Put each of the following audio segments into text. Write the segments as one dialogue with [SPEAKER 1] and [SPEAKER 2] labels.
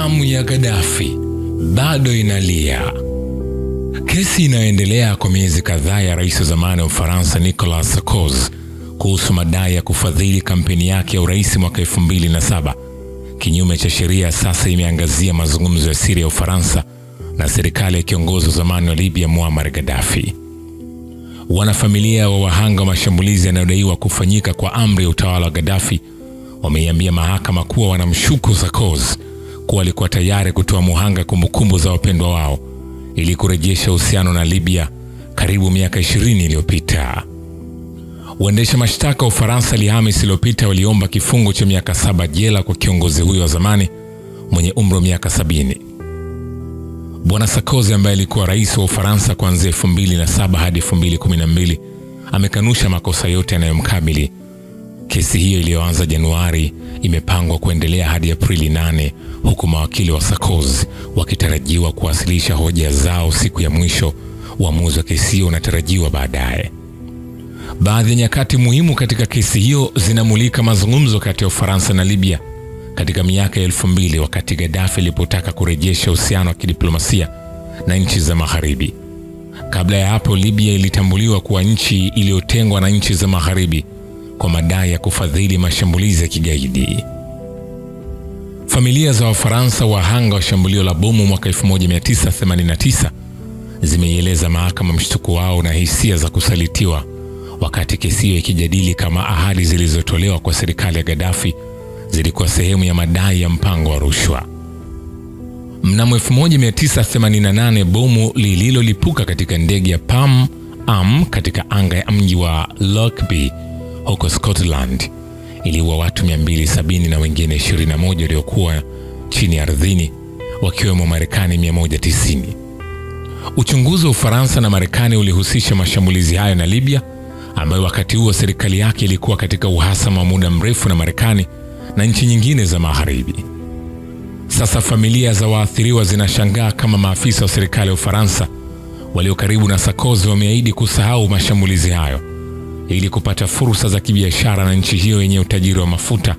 [SPEAKER 1] Damu ya Gaddafi bado inalia. Kesi inayoendelea kwa miezi kadhaa ya rais wa zamani wa Ufaransa Nicolas Sarkozy kuhusu madai ya kufadhili kampeni yake ya urais mwaka 2007 kinyume cha sheria sasa imeangazia mazungumzo ya siri ya Ufaransa na serikali ya kiongozi wa zamani wa Libya Muammar Gaddafi. Wanafamilia wa wahanga wa mashambulizi yanayodaiwa kufanyika kwa amri ya utawala wa Gaddafi wameiambia mahakama kuwa wanamshuku Sarkozy kuwa alikuwa tayari kutoa muhanga kumbukumbu za wapendwa wao ili kurejesha uhusiano na Libya karibu miaka 20 iliyopita. Waendesha mashtaka wa Ufaransa Alhamisi iliyopita waliomba kifungo cha miaka 7 jela kwa kiongozi huyo wa zamani mwenye umri wa miaka 70. Bwana Sarkozy ambaye alikuwa rais wa Ufaransa kuanzia 2007 hadi 2012 amekanusha makosa yote yanayomkabili. Kesi hiyo iliyoanza Januari imepangwa kuendelea hadi Aprili 8, huku mawakili wa Sarkozy wakitarajiwa kuwasilisha hoja zao siku ya mwisho. Uamuzi wa kesi hiyo unatarajiwa baadaye. Baadhi ya nyakati muhimu katika kesi hiyo zinamulika mazungumzo kati ya Ufaransa na Libya katika miaka 2000 wakati Gaddafi alipotaka kurejesha uhusiano wa kidiplomasia na nchi za Magharibi. Kabla ya hapo, Libya ilitambuliwa kuwa nchi iliyotengwa na nchi za Magharibi kwa madai ya kufadhili mashambulizi ya kigaidi. Familia za Wafaransa wahanga wa shambulio la bomu mwaka 1989 zimeieleza mahakama mshtuko wao na hisia za kusalitiwa wakati kesi hiyo ikijadili kama ahadi zilizotolewa kwa serikali ya Gaddafi zilikuwa sehemu ya madai ya mpango wa rushwa. Mnamo 1988 bomu lililolipuka katika ndege ya Pan Am katika anga ya mji wa Lockerbie huko Scotland iliua watu 270 na wengine 21 waliokuwa chini ardhini, wakiwemo Marekani 190. Uchunguzi wa Ufaransa na Marekani ulihusisha mashambulizi hayo na Libya, ambayo wakati huo serikali yake ilikuwa katika uhasama wa muda mrefu na Marekani na nchi nyingine za Magharibi. Sasa familia za waathiriwa zinashangaa kama maafisa wa serikali ya Ufaransa walio karibu na Sarkozy wameahidi kusahau mashambulizi hayo ili kupata fursa za kibiashara na nchi hiyo yenye utajiri wa mafuta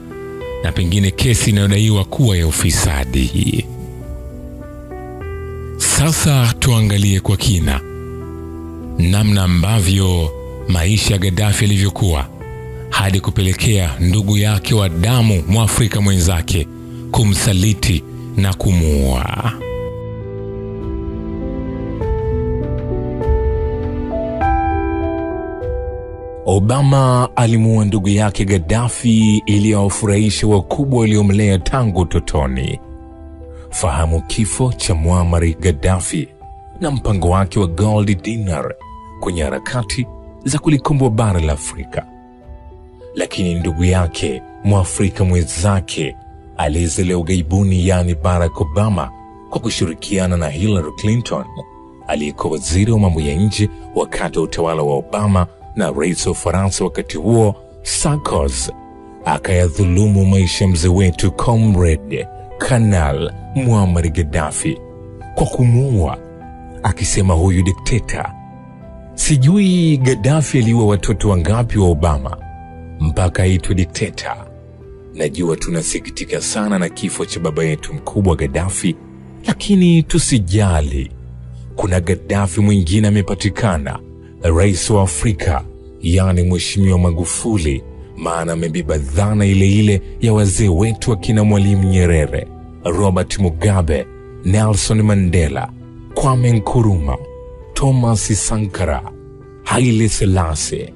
[SPEAKER 1] na pengine kesi inayodaiwa kuwa ya ufisadi. Sasa tuangalie kwa kina namna ambavyo maisha ya Gaddafi yalivyokuwa hadi kupelekea ndugu yake wa damu Mwafrika mwenzake kumsaliti na kumuua. Obama alimuua ndugu yake Gaddafi ili awafurahishe wakubwa waliomlea tangu utotoni. Fahamu kifo cha Muammar Gaddafi na mpango wake wa Gold Dinar kwenye harakati za kulikomboa bara la Afrika. Lakini ndugu yake Mwafrika mwenzake aliyezaliwa ughaibuni, yani Barack Obama, kwa kushirikiana na Hillary Clinton aliyekuwa waziri wa mambo ya nje wakati wa utawala wa Obama na rais wa Ufaransa wakati huo Sarkozy, akayadhulumu maisha mzee wetu comrade Kanal Muammar Gaddafi kwa kumuua, akisema huyu dikteta. Sijui Gaddafi aliua watoto wangapi wa Obama mpaka aitwe dikteta. Najua tunasikitika sana na kifo cha baba yetu mkubwa Gaddafi, lakini tusijali. Kuna Gaddafi mwingine amepatikana, rais wa Afrika, yani Mheshimiwa Magufuli, maana amebeba dhana ile ile ya wazee wetu akina Mwalimu Nyerere, Robert Mugabe, Nelson Mandela, Kwame Nkrumah, Thomas Sankara, Haile Selassie,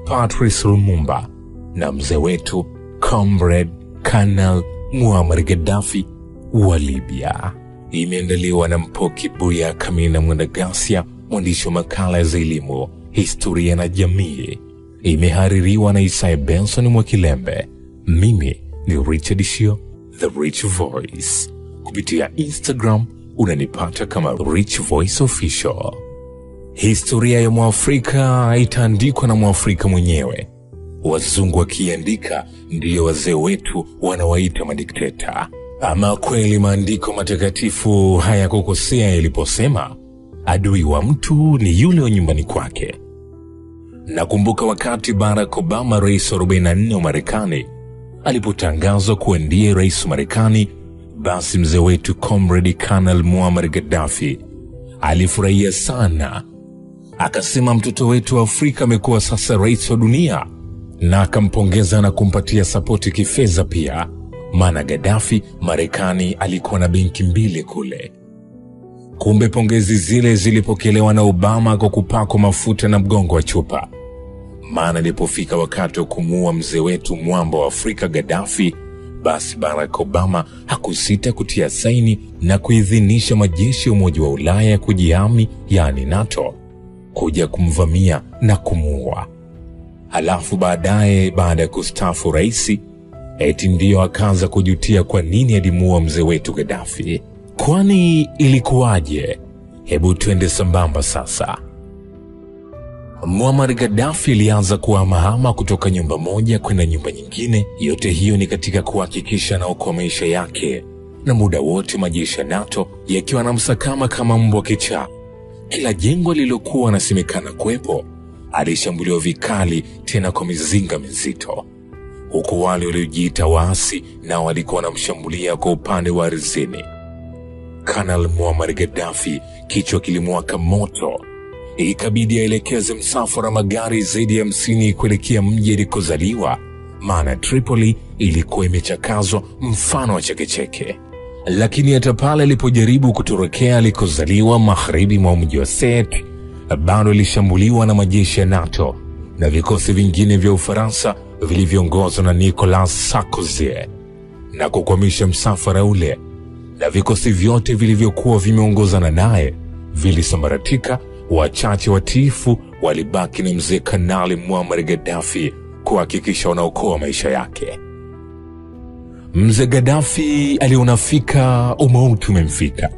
[SPEAKER 1] Patrice Lumumba na mzee wetu comrade Kanal Muammar Gaddafi wa Libya. Imeandaliwa na Mpoki Buya Kamina Mwendagasia, mwandishi wa makala za elimu, historia na jamii. Imehaririwa na Isaiah Benson Mwakilembe. Mimi ni Richard Shio, The Rich Voice. Kupitia Instagram unanipata kama Rich Voice Official. Historia ya Mwafrika itaandikwa na Mwafrika mwenyewe. Wazungu wakiandika ndiyo wazee wetu wanawaita madikteta. Ama kweli maandiko matakatifu hayakukosea yaliposema adui wa mtu ni yule wa nyumbani kwake. Nakumbuka wakati Barack Obama, rais wa 44 wa Marekani, alipotangazwa kuwa ndiye rais wa Marekani basi mzee wetu Comrade Colonel Muammar Gaddafi alifurahia sana. Akasema mtoto wetu wa Afrika amekuwa sasa rais wa dunia, na akampongeza na kumpatia sapoti kifedha pia, maana Gaddafi Marekani alikuwa na benki 2 kule. Kumbe pongezi zile zilipokelewa na Obama kwa kupakwa mafuta na mgongo wa chupa, maana ilipofika wakati wa kumuua mzee wetu mwamba wa Afrika Gaddafi, basi Barack Obama hakusita kutia saini na kuidhinisha majeshi ya Umoja wa Ulaya kujihami, yani NATO, kuja kumvamia na kumuua. Halafu baadaye, baada ya kustaafu rais, eti ndiyo akaanza kujutia kwa nini alimuua mzee wetu Gaddafi. Kwani ilikuwaje? Hebu twende sambamba sasa. Muammar Gaddafi alianza kuhamahama kutoka nyumba moja kwenda nyumba nyingine. Yote hiyo ni katika kuhakikisha na okoa maisha yake, na muda wote majeshi ya NATO yakiwa anamsakama kama mbwa kichaa. Kila jengo lilokuwa anasemekana kuwepo alishambuliwa vikali, tena kwa mizinga mizito, huku wale waliojiita waasi nao walikuwa wanamshambulia kwa upande wa ardhini. Colonel Muammar Gaddafi kichwa kilimwaka moto. Ikabidi aelekeze msafara magari zaidi ya 50 kuelekea mji alikozaliwa, maana Tripoli ilikuwa imechakazwa mfano wa chekecheke. Lakini hata pale alipojaribu kutorokea alikozaliwa magharibi mwa mji wa Sète, bado alishambuliwa na majeshi ya NATO na vikosi vingine vya Ufaransa vilivyoongozwa na Nicolas Sarkozy, na kukwamisha msafara ule, na vikosi vyote vilivyokuwa vimeongozana naye vilisambaratika. Wachache watiifu walibaki na mzee Kanali Muammar Gaddafi kuhakikisha wanaokoa maisha yake. Mzee Gaddafi alionafika umauti umemfika.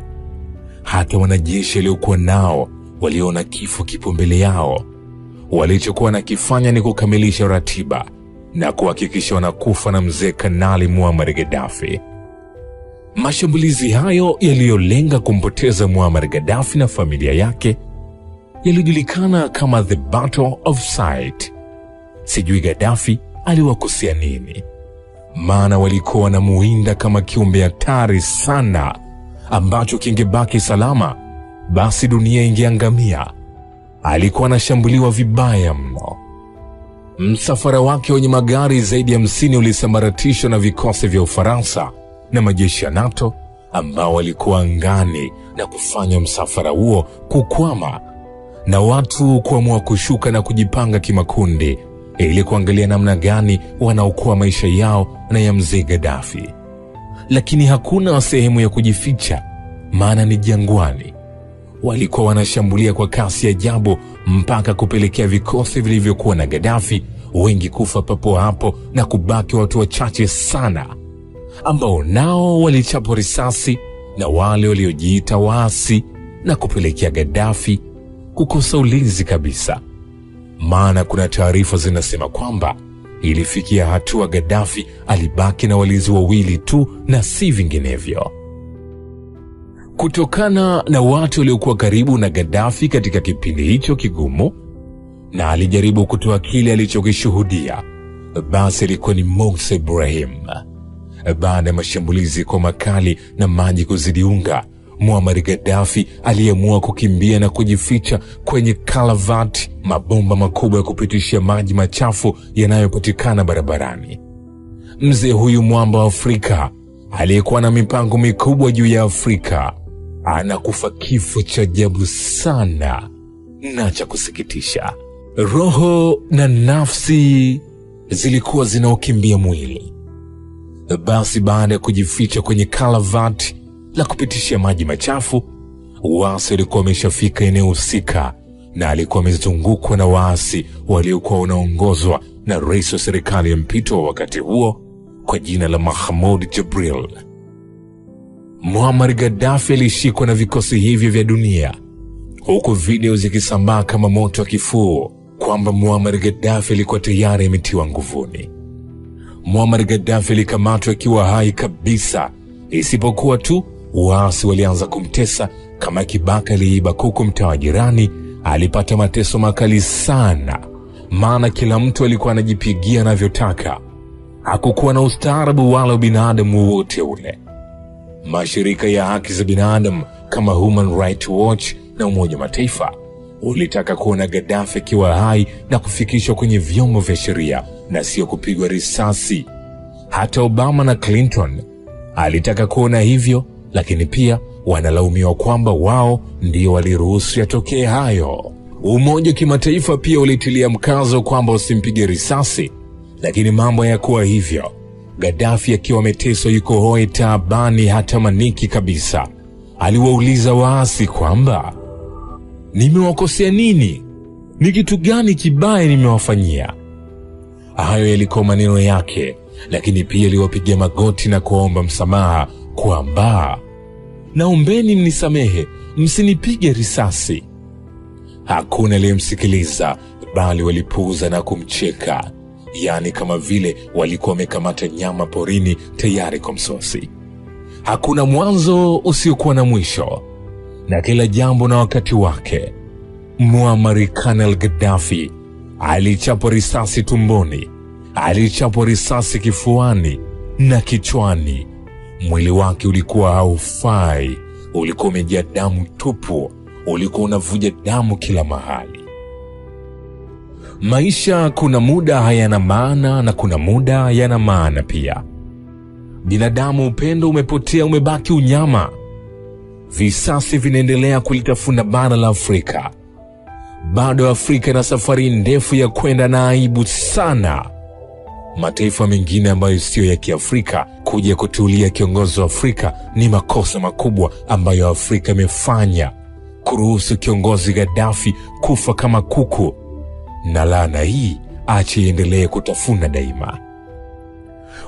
[SPEAKER 1] Hata wanajeshi waliokuwa nao waliona kifo kipo mbele yao. Walichokuwa nakifanya ni kukamilisha ratiba na kuhakikisha wanakufa na mzee Kanali Muammar Gaddafi. Mashambulizi hayo yaliyolenga kumpoteza Muammar Gaddafi na familia yake yalijulikana kama The Battle of Site. Sijui Gaddafi aliwakosea nini, maana walikuwa wanamuinda kama kiumbe hatari sana ambacho kingebaki salama basi dunia ingeangamia. Alikuwa anashambuliwa vibaya mno. Msafara wake wenye magari zaidi ya 50 ulisambaratishwa na vikosi vya Ufaransa na majeshi ya NATO ambao walikuwa angani, na kufanya msafara huo kukwama na watu kuamua kushuka na kujipanga kimakundi ili kuangalia namna gani wanaokoa maisha yao na ya mzee Gaddafi. Lakini hakuna sehemu ya kujificha, maana ni jangwani. Walikuwa wanashambulia kwa kasi ajabu mpaka kupelekea vikosi vilivyokuwa na Gaddafi wengi kufa papo hapo na kubaki watu wachache sana ambao nao walichapwa risasi na wale waliojiita waasi, na kupelekea Gaddafi kukosa ulinzi kabisa. Maana kuna taarifa zinasema kwamba ilifikia hatua Gaddafi alibaki na walinzi 2 tu na si vinginevyo. Kutokana na watu waliokuwa karibu na Gaddafi katika kipindi hicho kigumu, na alijaribu kutoa kile alichokishuhudia, basi ilikuwa ni Moussa Ibrahim. Baada ya mashambulizi kwa makali na maji kuzidi unga, Muammar Gaddafi aliamua kukimbia na kujificha kwenye kalavati, mabomba makubwa ya kupitishia maji machafu yanayopatikana barabarani. Mzee huyu mwamba wa Afrika aliyekuwa na mipango mikubwa juu ya Afrika anakufa kifo cha ajabu sana na cha kusikitisha. Roho na nafsi zilikuwa zinaokimbia mwili. Basi baada ya kujificha kwenye kalavati la kupitishia maji machafu, waasi walikuwa wameshafika eneo husika, na alikuwa amezungukwa na waasi waliokuwa wanaongozwa na rais wa serikali ya mpito wa wakati huo kwa jina la Mahmoud Jibril. Muammar Gaddafi alishikwa na vikosi hivyo vya dunia, huku video zikisambaa kama moto wa kifuu kwamba Muammar Gaddafi alikuwa tayari ametiwa nguvuni. Muammar Gaddafi alikamatwa akiwa hai kabisa, isipokuwa tu waasi walianza kumtesa kama kibaka aliiba kuku mtaa jirani. Alipata mateso makali sana, maana kila mtu alikuwa anajipigia anavyotaka. Hakukuwa na ustaarabu wala binadamu wote ule. Mashirika ya haki za binadamu kama Human Rights Watch na Umoja wa Mataifa ulitaka kuona Gaddafi akiwa hai na kufikishwa kwenye vyombo vya sheria na sio kupigwa risasi. Hata Obama na Clinton alitaka kuona hivyo, lakini pia wanalaumiwa kwamba wao ndio waliruhusu yatokee hayo. Umoja wa Kimataifa pia ulitilia mkazo kwamba usimpige risasi, lakini mambo hayakuwa hivyo. Gaddafi akiwa ameteswa, yuko hoi, taabani, hata maniki kabisa, aliwauliza waasi kwamba nimewakosea nini? Ni kitu gani kibaya nimewafanyia? Hayo yalikuwa maneno yake, lakini pia aliwapigia magoti na kuomba msamaha kwamba naombeni mnisamehe, msinipige risasi. Hakuna aliyemsikiliza, bali walipuuza na kumcheka, yani kama vile walikuwa wamekamata nyama porini tayari kwa msosi. Hakuna mwanzo usiokuwa na mwisho, na kila jambo na wakati wake. Muammar Kanal Gaddafi alichapwa risasi tumboni, alichapwa risasi kifuani na kichwani. Mwili wake ulikuwa haufai, ulikuwa umejaa damu tupu, ulikuwa unavuja damu kila mahali. Maisha kuna muda hayana maana na kuna muda yana maana pia. Binadamu, upendo umepotea, umebaki unyama. Visasi vinaendelea kulitafuna bara la Afrika. Bado Afrika na safari ndefu ya kwenda, na aibu sana mataifa mengine ambayo sio ya Kiafrika kuja kutulia kiongozi wa Afrika. Ni makosa makubwa ambayo Afrika imefanya kuruhusu kiongozi Gaddafi kufa kama kuku, na laana hii ache iendelee kutafuna daima.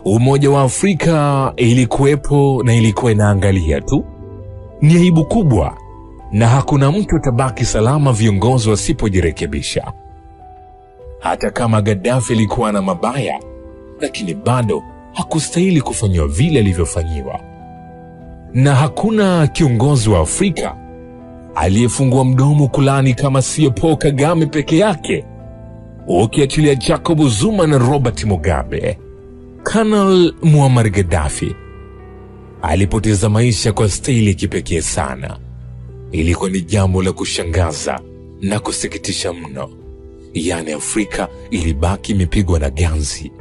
[SPEAKER 1] Umoja wa Afrika ilikuwepo na ilikuwa inaangalia tu. Ni aibu kubwa, na hakuna mtu atabaki salama viongozi wasipojirekebisha. Hata kama Gaddafi alikuwa na mabaya, lakini bado hakustahili kufanywa vile alivyofanyiwa. Na hakuna kiongozi wa Afrika aliyefungua mdomo kulani kama sio Paul Kagame peke yake, ukiachilia Jacob Zuma na Robert Mugabe. Kanal Muammar Gaddafi alipoteza maisha kwa staili kipekee sana. Ilikuwa ni jambo la kushangaza na kusikitisha mno. Yani Afrika ilibaki imepigwa na ganzi.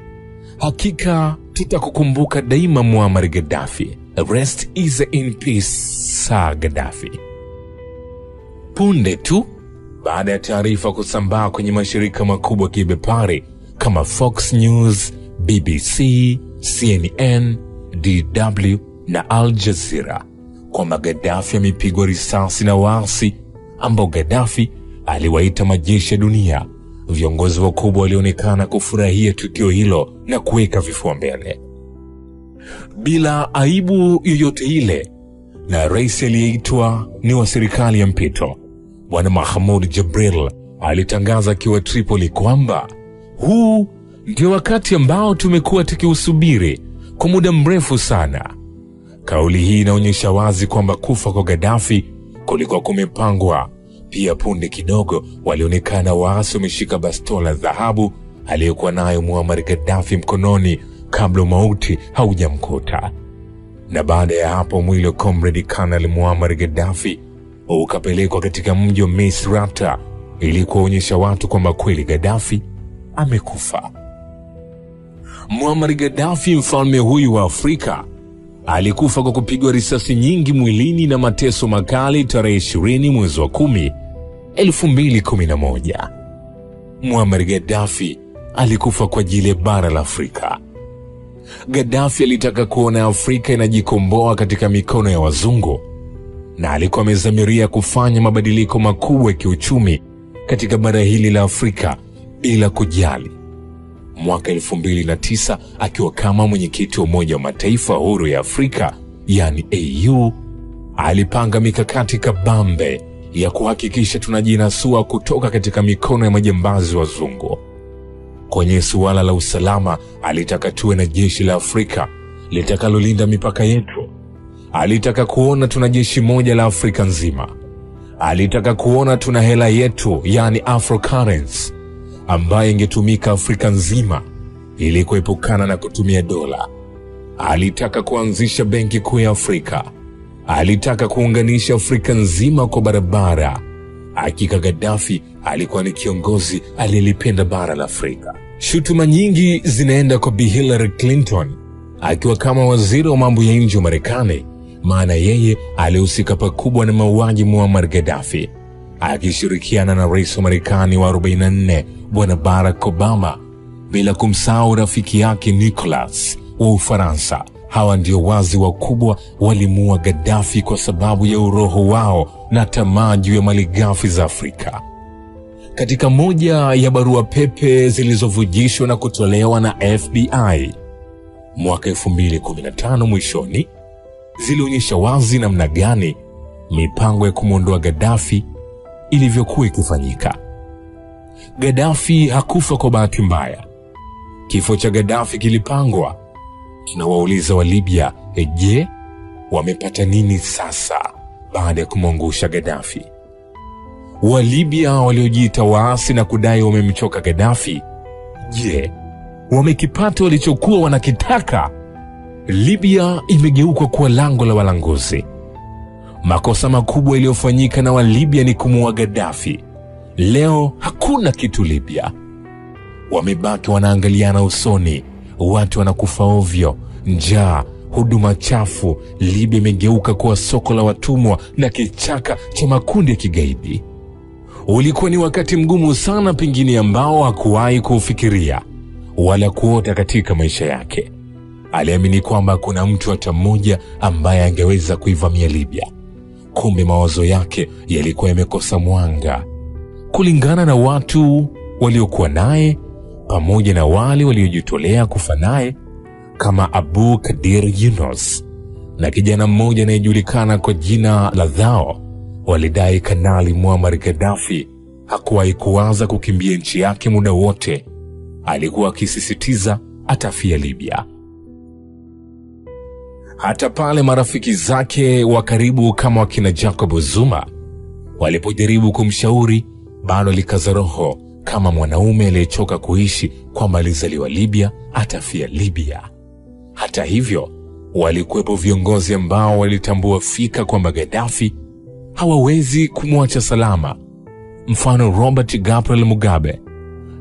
[SPEAKER 1] Hakika tutakukumbuka daima Muammar Gaddafi. Rest is in peace, Sir Gaddafi. Punde tu baada ya taarifa kusambaa kwenye mashirika makubwa kibepari kama Fox News, BBC, CNN, DW na Al Jazeera kwamba Gaddafi amepigwa risasi na waasi ambao Gaddafi aliwaita majeshi ya dunia, viongozi wakubwa walionekana kufurahia tukio hilo na kuweka vifua mbele bila aibu yoyote ile. Na rais aliyeitwa ni wa serikali ya mpito, Bwana Mahmoud Jibril, alitangaza akiwa Tripoli kwamba huu ndio wakati ambao tumekuwa tukiusubiri kwa muda mrefu sana. Kauli hii inaonyesha wazi kwamba kufa kwa Gaddafi kulikuwa kumepangwa. Pia punde kidogo walionekana waasi wameshika bastola dhahabu aliyokuwa nayo Muammar Gaddafi mkononi kabla mauti haujamkuta. Na baada ya hapo mwili wa Comrade Kanal Muammar Gaddafi ukapelekwa katika mji wa Misrata ili kuonyesha watu kwamba kweli Gaddafi amekufa. Muammar Gaddafi, mfalme huyu wa Afrika, alikufa kwa kupigwa risasi nyingi mwilini na mateso makali tarehe 20 mwezi wa 10, 2011. Muammar Gaddafi alikufa kwa ajili ya bara la Afrika. Gaddafi alitaka kuona Afrika inajikomboa katika mikono ya wazungu, na alikuwa amezamiria kufanya mabadiliko makubwa ya kiuchumi katika bara hili la Afrika bila kujali. Mwaka 2009 akiwa kama mwenyekiti wa Umoja wa Mataifa huru ya Afrika yani AU, alipanga mikakati kabambe ya kuhakikisha tunajinasua kutoka katika mikono ya majambazi wazungu. Kwenye suala la usalama, alitaka tuwe na jeshi la Afrika litakalolinda mipaka yetu. Alitaka kuona tuna jeshi moja la Afrika nzima. Alitaka kuona tuna hela yetu yani Afro currency ambayo ingetumika Afrika nzima ili kuepukana na kutumia dola. Alitaka kuanzisha benki kuu ya Afrika. Alitaka kuunganisha Afrika nzima kwa barabara. Hakika Gaddafi alikuwa ni kiongozi aliyelipenda bara la Afrika. Shutuma nyingi zinaenda kwa Bi Hillary Clinton akiwa kama waziri wa mambo ya nje wa Marekani, maana yeye alihusika pakubwa na mauaji Muammar Gaddafi, akishirikiana na rais wa Marekani wa 44 Bwana Barack Obama, bila kumsahau rafiki yake Nicholas wa Ufaransa. Hawa ndio wazi wakubwa walimuua Gaddafi kwa sababu ya uroho wao na tamaa juu ya malighafi za Afrika. Katika moja ya barua pepe zilizovujishwa na kutolewa na FBI mwaka 2015 mwishoni, zilionyesha wazi namna gani mipango ya kumwondoa Gaddafi ilivyokuwa ikifanyika. Gaddafi hakufa kwa bahati mbaya. Kifo cha Gaddafi kilipangwa. Tunawauliza wa Libya, je, wamepata nini sasa baada ya kumwangusha Gaddafi? Wa Libya waliojiita waasi na kudai wamemchoka Gaddafi, je, wamekipata walichokuwa wanakitaka? Libya imegeuka kuwa lango la walanguzi. Makosa makubwa yaliyofanyika na wa Libya ni kumuua Gaddafi. Leo hakuna kitu Libya. Wamebaki wanaangaliana usoni, watu wanakufa ovyo, njaa, huduma chafu. Libya imegeuka kuwa soko la watumwa na kichaka cha makundi ya kigaidi. Ulikuwa ni wakati mgumu sana, pengine ambao hakuwahi kufikiria wala kuota katika maisha yake. Aliamini kwamba kuna mtu hata mmoja ambaye angeweza kuivamia Libya. Kumbe mawazo yake yalikuwa yamekosa mwanga. Kulingana na watu waliokuwa naye pamoja na wale waliojitolea kufa naye kama Abu Kadir Yunus na kijana mmoja anayejulikana kwa jina la Dhao, walidai Kanali Muammar Gaddafi hakuwahi kuwaza kukimbia nchi yake muda wote. Alikuwa akisisitiza atafia Libya. Hata pale marafiki zake wa karibu kama wakina Jacob Zuma walipojaribu kumshauri, bado alikaza roho kama mwanaume aliyechoka kuishi kwamba alizaliwa Libya, atafia Libya. Hata hivyo, walikuwepo viongozi ambao walitambua fika kwamba Gaddafi hawawezi kumwacha salama. Mfano Robert Gabriel Mugabe,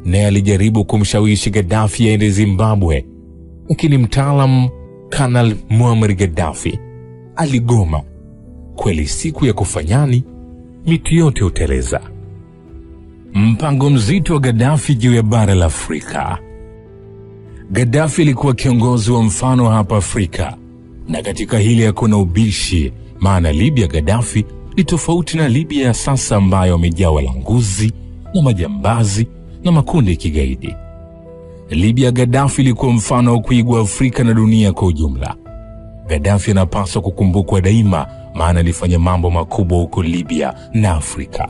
[SPEAKER 1] naye alijaribu kumshawishi Gaddafi aende Zimbabwe, lakini mtaalamu Kanali Muammar Gaddafi aligoma. Kweli siku ya kufanyani, miti yote uteleza. Mpango mzito wa Gaddafi juu ya bara la Afrika. Gaddafi alikuwa kiongozi wa mfano hapa Afrika, na katika hili hakuna ubishi, maana Libya Gaddafi ni tofauti na Libya ya sasa ambayo wamejaa walanguzi na majambazi na makundi ya kigaidi. Libya Gaddafi ilikuwa mfano wa kuigwa Afrika na dunia kwa ujumla. Gaddafi anapaswa kukumbukwa daima, maana alifanya mambo makubwa huko Libya na Afrika.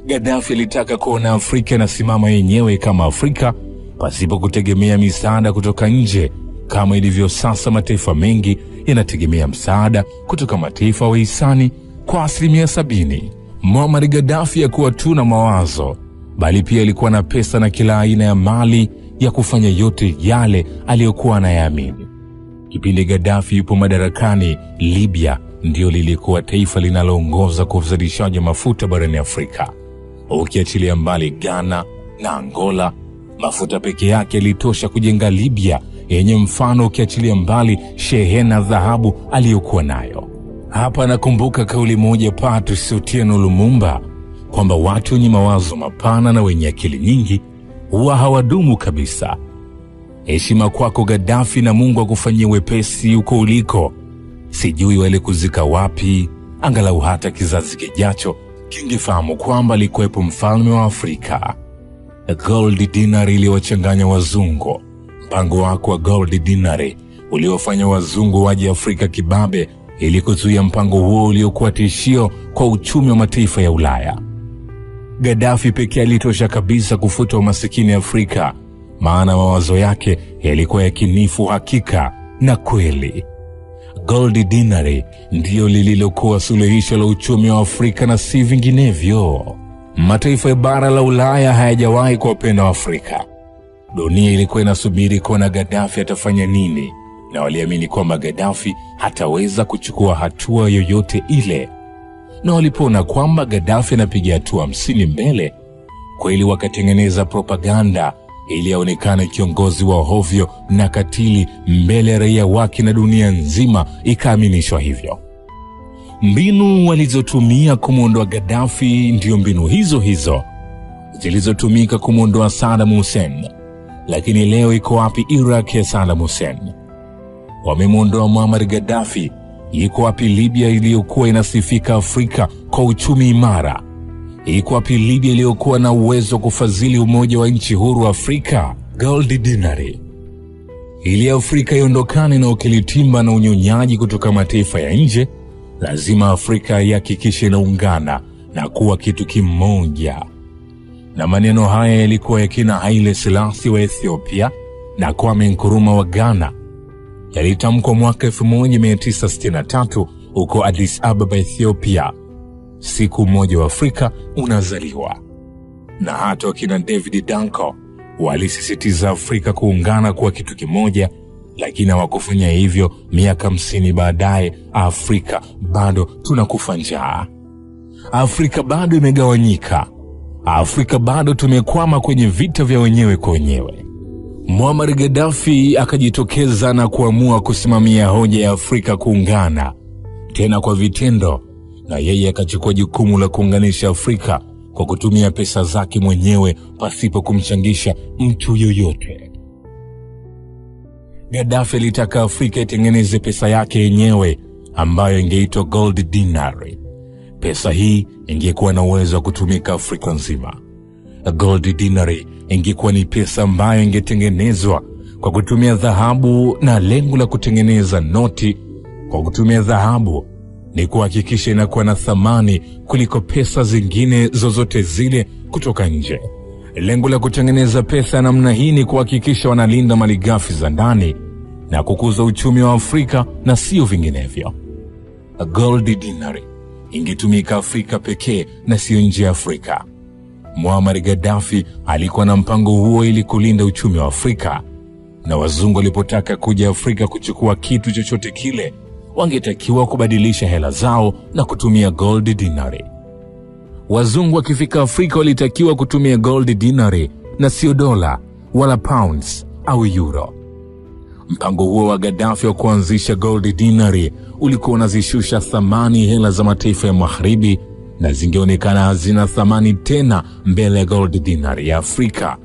[SPEAKER 1] Gaddafi alitaka kuona Afrika inasimama yenyewe kama Afrika, pasipo kutegemea misaada kutoka nje, kama ilivyo sasa mataifa mengi yanategemea msaada kutoka mataifa wahisani kwa 70%. Muammar Gaddafi hakuwa tu na mawazo, bali pia alikuwa na pesa na kila aina ya mali ya kufanya yote yale aliyokuwa anayaamini. Kipindi Gaddafi yupo madarakani, Libya ndio lilikuwa taifa linaloongoza kwa uzalishaji mafuta barani Afrika. Ukiachilia mbali Ghana na Angola, mafuta peke yake yalitosha kujenga Libya yenye mfano, ukiachilia mbali shehena dhahabu aliyokuwa nayo. Hapa nakumbuka kauli moja Patrice Otieno Lumumba kwamba watu wenye mawazo mapana na wenye akili nyingi huwa hawadumu kabisa. Heshima kwako Gaddafi, na Mungu akufanyie wepesi uko uliko. Sijui wale kuzika wapi, angalau hata kizazi kijacho kingefahamu kwamba alikuwepo mfalme wa Afrika. Gold dinar iliwachanganya wazungu. Mpango wako wa gold dinar uliofanya wazungu waje Afrika kibabe ili kuzuia mpango huo uliokuwa tishio kwa uchumi wa mataifa ya Ulaya. Gaddafi pekee alitosha kabisa kufuta umasikini Afrika, maana mawazo yake yalikuwa yakinifu hakika na kweli. Gold dinar ndio lililokuwa suluhisho la uchumi wa Afrika na si vinginevyo. Mataifa ya bara la Ulaya hayajawahi kuwapenda Afrika. Dunia ilikuwa inasubiri kuona Gaddafi atafanya nini na waliamini kwamba Gaddafi hataweza kuchukua hatua yoyote ile. Na walipoona kwamba Gaddafi anapiga hatua 50 mbele, kweli wakatengeneza propaganda ili aonekane kiongozi wa hovyo na katili mbele ya raia wake, na dunia nzima ikaaminishwa hivyo. Mbinu walizotumia kumuondoa Gaddafi ndio mbinu hizo hizo zilizotumika kumuondoa Saddam Hussein. Lakini leo iko wapi Iraq ya Saddam Hussein? Wamemuondoa Muammar Gaddafi. Iko wapi Libya iliyokuwa inasifika Afrika kwa uchumi imara? Iko wapi Libya iliyokuwa na uwezo wa kufadhili umoja wa nchi huru Afrika? Gold dinari. Ili Afrika iondokane na ukilitimba na unyonyaji kutoka mataifa ya nje, lazima Afrika ihakikishe inaungana na kuwa kitu kimoja. Na maneno haya yalikuwa yakina Haile Selassie wa Ethiopia na Kwame Nkrumah wa Ghana. Yalitamkwa mwaka 1963 huko Addis Ababa, Ethiopia. Siku moja wa Afrika unazaliwa. Na hata wakina David Danko walisisitiza Afrika kuungana kuwa kitu kimoja, lakini hawakufanya hivyo. Miaka 50 baadaye, Afrika bado tunakufa njaa. Afrika bado imegawanyika. Afrika bado tumekwama kwenye vita vya wenyewe kwa wenyewe. Muammar Gaddafi akajitokeza na kuamua kusimamia hoja ya Afrika kuungana, tena kwa vitendo, na yeye akachukua jukumu la kuunganisha Afrika kwa kutumia pesa zake mwenyewe pasipo kumchangisha mtu yoyote. Gaddafi alitaka Afrika itengeneze pesa yake yenyewe ambayo ingeitwa gold dinari. Pesa hii ingekuwa na uwezo wa kutumika Afrika nzima. Gold dinari ingekuwa ni pesa ambayo ingetengenezwa kwa kutumia dhahabu, na lengo la kutengeneza noti kwa kutumia dhahabu ni kuhakikisha inakuwa na thamani kuliko pesa zingine zozote zile kutoka nje. Lengo la kutengeneza pesa namna hii ni kuhakikisha wanalinda malighafi za ndani na kukuza uchumi wa Afrika na sio vinginevyo. Gold dinari ingetumika Afrika pekee na sio nje ya Afrika. Muammar Gaddafi alikuwa na mpango huo ili kulinda uchumi wa Afrika, na wazungu walipotaka kuja Afrika kuchukua kitu chochote kile, wangetakiwa kubadilisha hela zao na kutumia gold dinari. Wazungu wakifika Afrika walitakiwa kutumia gold dinari na sio dola wala pounds au euro. Mpango huo wa Gaddafi wa kuanzisha gold dinari ulikuwa unazishusha thamani hela za mataifa ya Magharibi, na zingeonekana hazina thamani tena mbele ya gold dinari ya Afrika.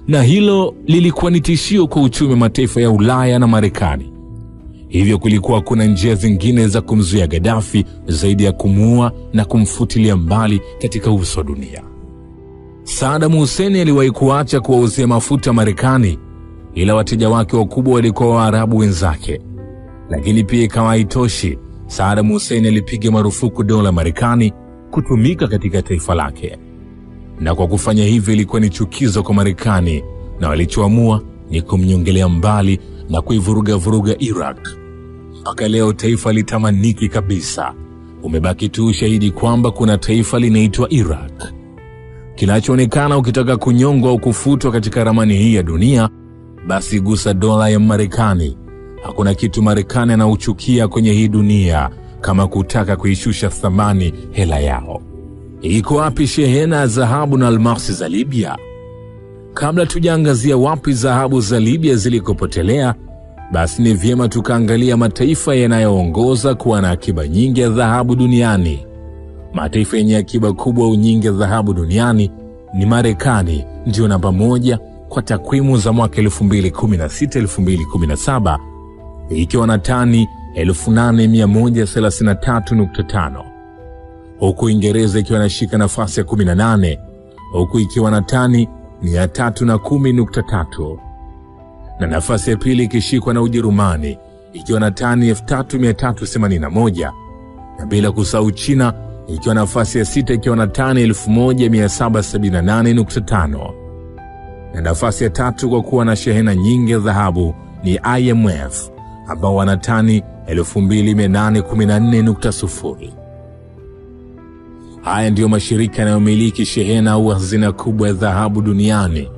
[SPEAKER 1] Na hilo lilikuwa ni tishio kwa uchumi wa mataifa ya Ulaya na Marekani. Hivyo kulikuwa kuna njia zingine za kumzuia Gaddafi zaidi ya kumuua na kumfutilia mbali katika uso wa dunia. Saddam Hussein aliwahi kuacha kuwauzia mafuta Marekani, ila wateja wake wakubwa walikuwa Waarabu wenzake. Lakini pia kama haitoshi, Saddam Hussein alipiga marufuku dola Marekani kutumika katika taifa lake. Na kwa kufanya hivyo ilikuwa ni chukizo kwa Marekani, na walichoamua ni kumnyongelea mbali na kuivuruga Iraq. Mpaka leo taifa litamaniki kabisa. Umebaki tu ushahidi kwamba kuna taifa linaitwa Iraq. Kinachoonekana ukitaka kunyongwa au kufutwa katika ramani hii ya dunia, basi gusa dola ya Marekani. Hakuna kitu Marekani anauchukia kwenye hii dunia kama kutaka kuishusha thamani hela yao. Iko wapi shehena ya dhahabu na almasi za Libya? Kabla tujaangazia wapi dhahabu za Libya zilikopotelea, basi ni vyema tukaangalia mataifa yanayoongoza kuwa na akiba nyingi ya dhahabu duniani. Mataifa yenye akiba kubwa au nyingi ya dhahabu duniani ni Marekani, ndio namba 1 kwa takwimu za mwaka 2016-2017, ikiwa na tani 8133.5, huku Uingereza ikiwa inashika nafasi ya 18, huku ikiwa na tani 310.3, na nafasi ya pili ikishikwa na Ujerumani ikiwa na tani 3381, na bila kusahau China ikiwa nafasi ya 6 ikiwa na tani 1778.5. Na nafasi ya 3 kwa kuwa na shehena nyingi ya dhahabu ni IMF ambao wana tani 2814.0. Haya ndiyo mashirika yanayomiliki shehena au hazina kubwa ya dhahabu duniani.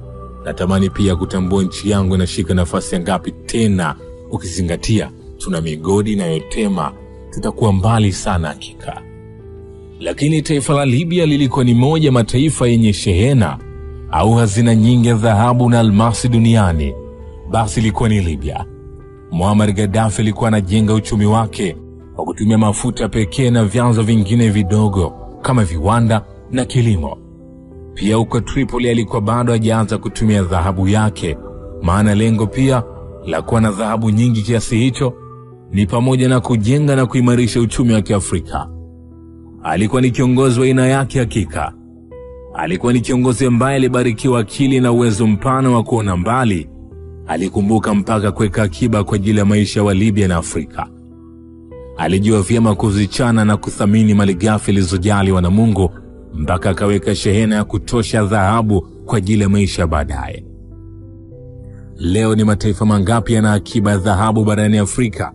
[SPEAKER 1] Natamani pia kutambua nchi yangu inashika nafasi ya ngapi tena ukizingatia tuna migodi inayotema, tutakuwa mbali sana hakika. Lakini taifa la Libya lilikuwa ni moja mataifa yenye shehena au hazina nyingi ya dhahabu na almasi duniani. Basi ilikuwa ni Libya. Muammar Gaddafi alikuwa anajenga uchumi wake kwa kutumia mafuta pekee na vyanzo vingine vidogo kama viwanda na kilimo. Pia huko Tripoli alikuwa bado hajaanza kutumia dhahabu yake, maana lengo pia la kuwa na dhahabu nyingi kiasi hicho ni pamoja na kujenga na kuimarisha uchumi wa Kiafrika. Alikuwa ni kiongozi wa aina yake hakika. Alikuwa ni kiongozi ambaye alibarikiwa akili na uwezo mpana wa kuona mbali. Alikumbuka mpaka kuweka akiba kwa ajili ya maisha wa Libya na Afrika. Alijua vyema kuzichana na kuthamini malighafi zilizojaliwa na Mungu, mpaka akaweka shehena ya kutosha dhahabu kwa ajili ya maisha baadaye. Leo ni mataifa mangapi yana akiba ya dhahabu barani Afrika?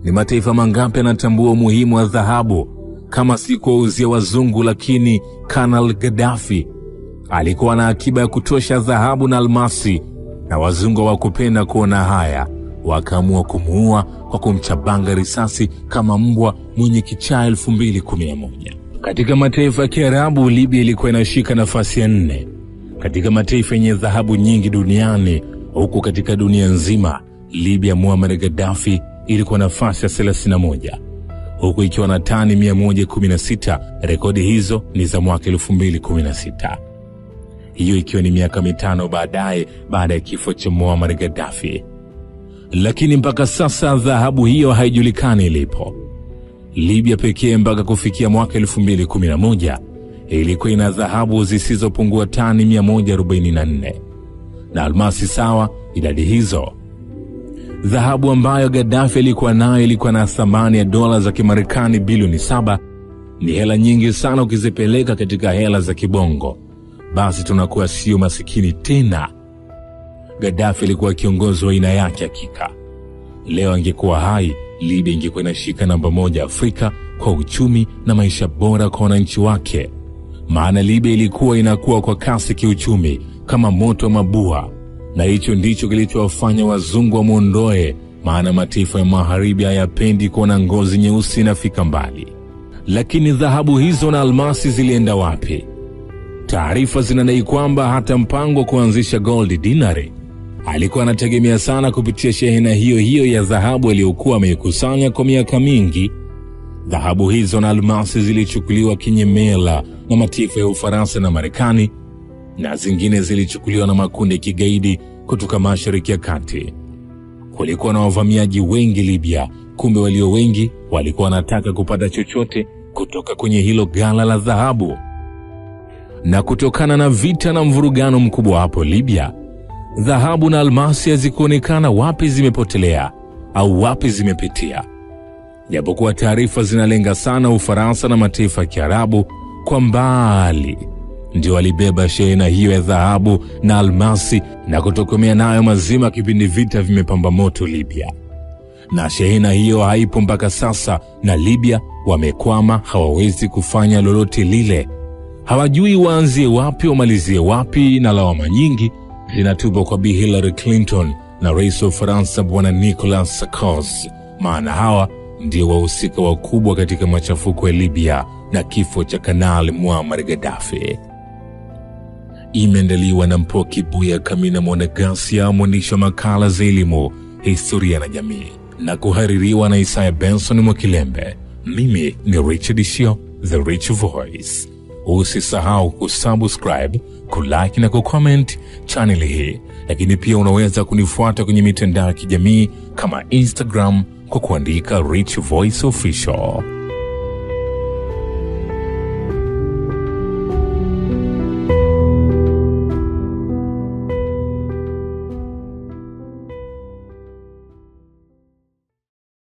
[SPEAKER 1] Ni mataifa mangapi yanatambua umuhimu wa dhahabu kama si kuwauzia wazungu? Lakini Kanali Gaddafi alikuwa na akiba ya kutosha dhahabu na almasi, na wazungu hawakupenda kuona haya, wakaamua kumuua kwa kumchabanga risasi kama mbwa mwenye kichaa 2011. Katika mataifa ya Kiarabu, Libya ilikuwa inashika nafasi ya 4 katika mataifa yenye dhahabu nyingi duniani, huku katika dunia nzima Libya Muammar Gaddafi ilikuwa nafasi ya 31, huku ikiwa na tani 116. Rekodi hizo ni za mwaka 2016. Hiyo ikiwa ni miaka 5 baadaye baada ya kifo cha Muammar Gaddafi. Lakini mpaka sasa dhahabu hiyo haijulikani ilipo. Libya pekee mpaka kufikia mwaka 2011 ilikuwa ina dhahabu zisizopungua tani 144 na almasi sawa idadi hizo. Dhahabu ambayo Gaddafi alikuwa nayo ilikuwa na thamani ya dola za Kimarekani bilioni 7. Ni hela nyingi sana ukizipeleka katika hela za kibongo. Basi tunakuwa sio masikini tena. Gaddafi alikuwa kiongozi wa aina yake hakika. Leo angekuwa hai, Libya ingekuwa inashika namba 1 Afrika kwa uchumi na maisha bora kwa wananchi wake. Maana Libya ilikuwa inakuwa kwa kasi kiuchumi kama moto wa mabua, na hicho ndicho kilichowafanya wazungu wamuondoe, maana mataifa ya magharibi hayapendi kuona ngozi nyeusi inafika mbali. Lakini dhahabu hizo na almasi zilienda wapi? Taarifa zinadai kwamba hata mpango kuanzisha gold dinari alikuwa anategemea sana kupitia shehena hiyo ya dhahabu aliyokuwa amekusanya kwa miaka mingi. Dhahabu hizo na almasi zilichukuliwa kinyemela na mataifa ya Ufaransa na Marekani, na zingine zilichukuliwa na makundi ya kigaidi kutoka Mashariki ya Kati. Kulikuwa na wavamiaji wengi Libya, kumbe walio wengi walikuwa wanataka kupata chochote kutoka kwenye hilo ghala la dhahabu. Na kutokana na vita na mvurugano mkubwa hapo Libya, dhahabu na almasi hazikuonekana wapi zimepotelea au wapi zimepitia. Japokuwa taarifa zinalenga sana Ufaransa na mataifa ya Kiarabu, kwa mbali ndio walibeba shehena hiyo ya dhahabu na almasi na kutokomea nayo mazima kipindi vita vimepamba moto Libya. Na shehena hiyo haipo mpaka sasa, na Libya wamekwama, hawawezi kufanya lolote lile. Hawajui waanzie wapi wamalizie wapi, na lawama nyingi zinatupwa kwa Bi Hillary Clinton na rais wa Ufaransa Bwana Nicolas Sarkozy, maana hawa ndio wahusika wakubwa katika machafuko ya Libya na kifo cha Kanali Muammar Gaddafi. Imeandaliwa na Mpoki Buya Kamina Monegasia, mwandishi wa makala za elimu, historia na jamii, na kuhaririwa na Isaiah Benson Mwakilembe. Mimi ni Richard Shio, The Rich Voice. Usisahau kusubscribe, kulike na kucomment channel hii, lakini pia unaweza kunifuata kwenye mitandao ya kijamii kama Instagram kwa kuandika Rich Voice Official.